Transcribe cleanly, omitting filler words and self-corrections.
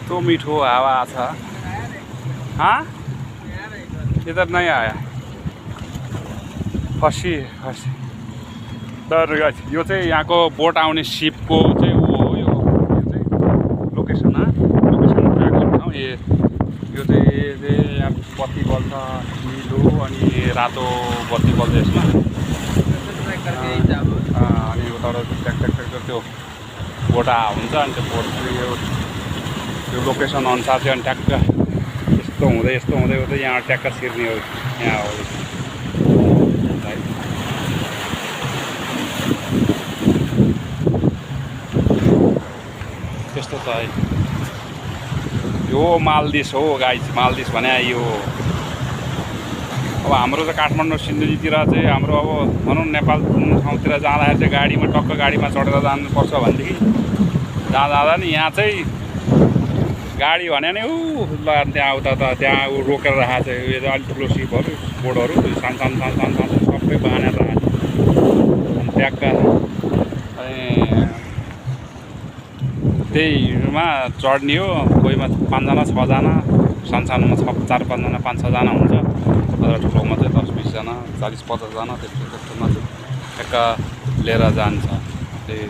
तो मीठो हावा था। हाँ इधर नहीं आया। फसी तर यो चाहिँ यहाँको बोट आउने सिपको चाहिँ ऊ हो। यो लोकेसन ट्र्याक गर्ने ठाउँ। यो चाहिँ यहाँ बत्ती बल्छ निलो अनि रातो बत्ती बल्छ यसमा। अनि उताबाट ट्याक त्यो बोट हुन्छ अनि त्यो बोट यो लोकेसन अनुसार चाहिँ अनि ट्याक्क यस्तो हुँदै यहाँ ट्याक्क छिर्ने हो। यहाँ हो त्यस्तो छ है। यो मालदिस हो गाइस। मालदिस भने यो अब हाम्रो त काठमाडौँ सिन्धुलीतिर चाहिँ हाम्रो अब भनौँ नेपाल ठाउँतिर जाँदाखेरि चाहिँ गाडीमा टक्क गाडीमा चढेर जानुपर्छ भनेदेखि जाँदा नि यहाँ चाहिँ गाडी भने नि त्यहाँ उता त त्यहाँ रोकेर राखेको छ। यो अलिक ठुलो सिपहरू बोटहरू सानो सबै बाँधेर राखेको छ। अनि ट्याक्क त्यहीमा चढ्ने हो। कोहीमा 5 जना 6 जना सानोमा 4 5 जना 5 6 जना हुन्छ। तर ठुलोमा चाहिँ 10 20 जना 40 50 जना त्यस्तोमा चाहिँ ट्याक्क लिएर जान्छ। त्यही